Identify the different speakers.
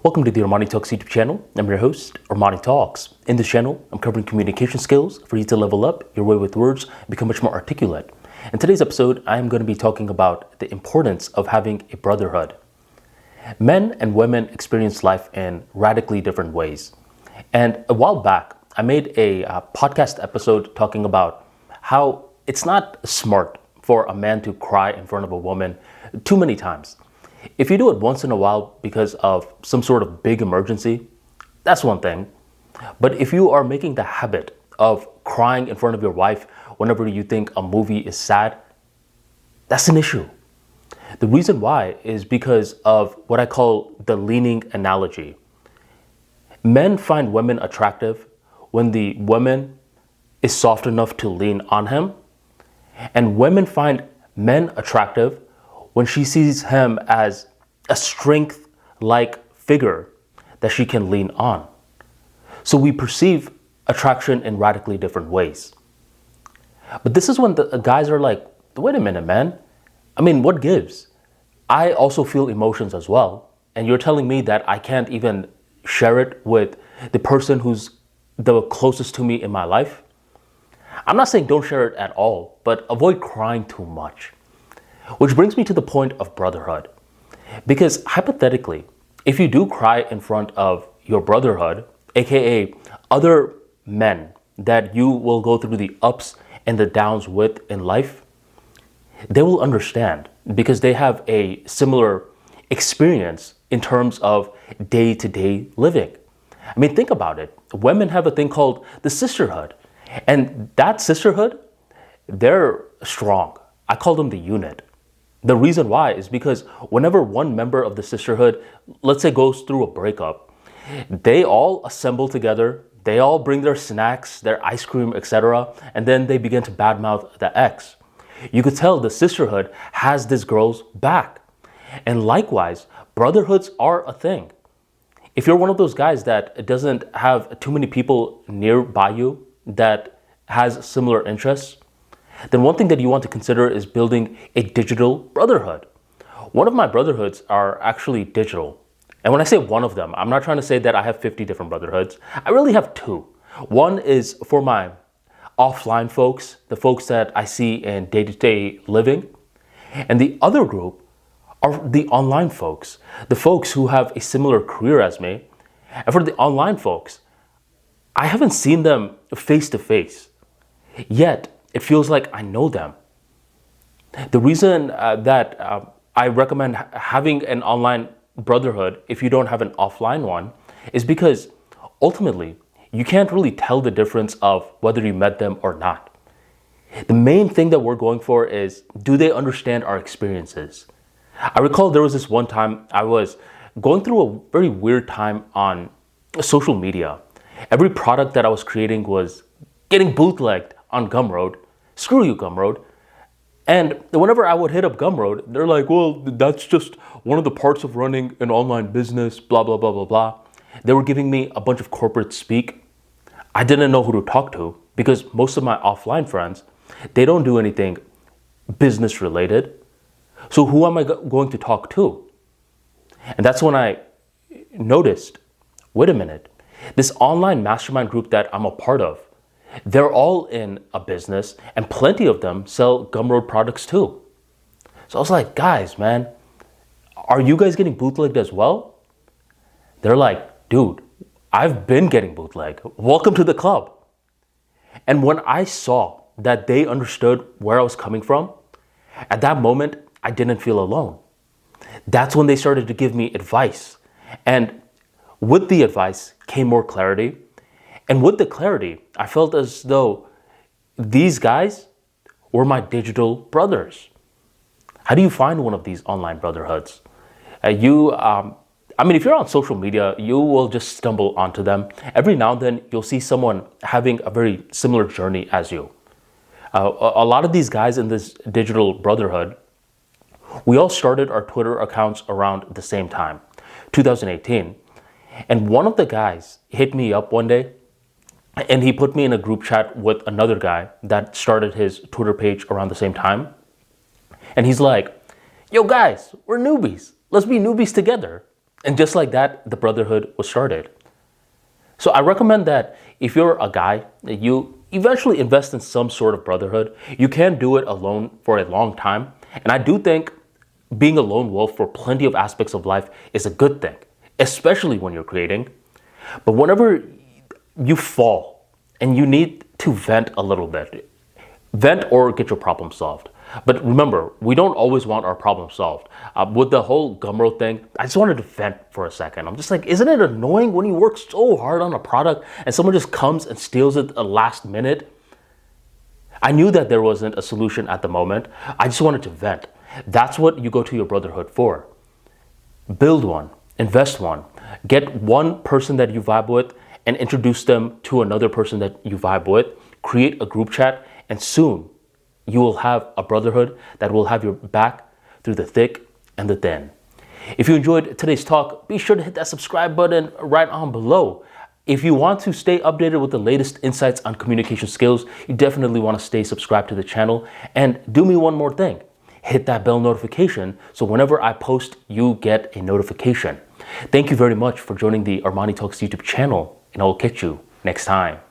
Speaker 1: Welcome to the ArmaniTalks YouTube channel. I'm your host, ArmaniTalks. In this channel, I'm covering communication skills for you to level up your way with words and become much more articulate. In today's episode, I'm going to be talking about the importance of having a brotherhood. Men and women experience life in radically different ways. And a while back, I made a podcast episode talking about how it's not smart for a man to cry in front of a woman too many times. If you do it once in a while because of some sort of big emergency, that's one thing. But if you are making the habit of crying in front of your wife whenever you think a movie is sad, that's an issue. The reason why is because of what I call the leaning analogy. Men find women attractive when the woman is soft enough to lean on him, and women find men attractive when she sees him as a strength-like figure that she can lean on. So we perceive attraction in radically different ways. But this is when the guys are like, wait a minute, man. I mean, what gives? I also feel emotions as well. And you're telling me that I can't even share it with the person who's the closest to me in my life? I'm not saying don't share it at all, but avoid crying too much. Which brings me to the point of brotherhood. Because hypothetically, if you do cry in front of your brotherhood, aka other men that you will go through the ups and the downs with in life, they will understand because they have a similar experience in terms of day-to-day living. I mean, think about it. Women have a thing called the sisterhood. And that sisterhood, they're strong. I call them the unit. The reason why is because whenever one member of the sisterhood, let's say, goes through a breakup, they all assemble together, they all bring their snacks, their ice cream, etc., and then they begin to badmouth the ex. You could tell the sisterhood has this girl's back. And likewise, brotherhoods are a thing. If you're one of those guys that doesn't have too many people nearby you that has similar interests, then one thing that you want to consider is building a digital brotherhood. One of my brotherhoods are actually digital. And when I say one of them, I'm not trying to say that I have 50 different brotherhoods. I really have two. One is for my offline folks, the folks that I see in day-to-day living. And the other group are the online folks, the folks who have a similar career as me. And for the online folks, I haven't seen them face to face, yet it feels like I know them. The reason that I recommend having an online brotherhood if you don't have an offline one is because ultimately you can't really tell the difference of whether you met them or not. The main thing that we're going for is, do they understand our experiences? I recall there was this one time I was going through a very weird time on social media. Every product that I was creating was getting bootlegged on Gumroad. Screw you, Gumroad. And whenever I would hit up Gumroad, they're like, well, that's just one of the parts of running an online business, blah, blah, blah, blah, blah. They were giving me a bunch of corporate speak. I didn't know who to talk to because most of my offline friends, they don't do anything business related. So who am I going to talk to? And that's when I noticed, wait a minute, this online mastermind group that I'm a part of, they're all in a business and plenty of them sell Gumroad products too. So I was like, guys, man, are you guys getting bootlegged as well? They're like, dude, I've been getting bootlegged. Welcome to the club. And when I saw that they understood where I was coming from, at that moment, I didn't feel alone. That's when they started to give me advice. And with the advice came more clarity. And with the clarity, I felt as though these guys were my digital brothers. How do you find one of these online brotherhoods? If you're on social media, you will just stumble onto them. Every now and then, you'll see someone having a very similar journey as you. A lot of these guys in this digital brotherhood, we all started our Twitter accounts around the same time, 2018. And one of the guys hit me up one day, and he put me in a group chat with another guy that started his Twitter page around the same time. And he's like, yo guys, we're newbies. Let's be newbies together. And just like that, the Brotherhood was started. So I recommend that if you're a guy, that you eventually invest in some sort of Brotherhood. You can do it alone for a long time. And I do think being a lone wolf for plenty of aspects of life is a good thing, especially when you're creating. But whenever you fall and you need to vent a little bit, vent or get your problem solved. But remember, we don't always want our problem solved. With the whole Gumroad thing, I just wanted to vent for a second. I'm just like, isn't it annoying when you work so hard on a product and someone just comes and steals it at the last minute? I knew that there wasn't a solution at the moment. I just wanted to vent. That's what you go to your Brotherhood for. Build one, invest one, get one person that you vibe with and introduce them to another person that you vibe with, create a group chat, and soon you will have a Brotherhood that will have your back through the thick and the thin. If you enjoyed today's talk, be sure to hit that subscribe button right on below. If you want to stay updated with the latest insights on communication skills, you definitely want to stay subscribed to the channel. And do me one more thing. Hit that bell notification so whenever I post, you get a notification. Thank you very much for joining the ArmaniTalks YouTube channel, and I will catch you next time.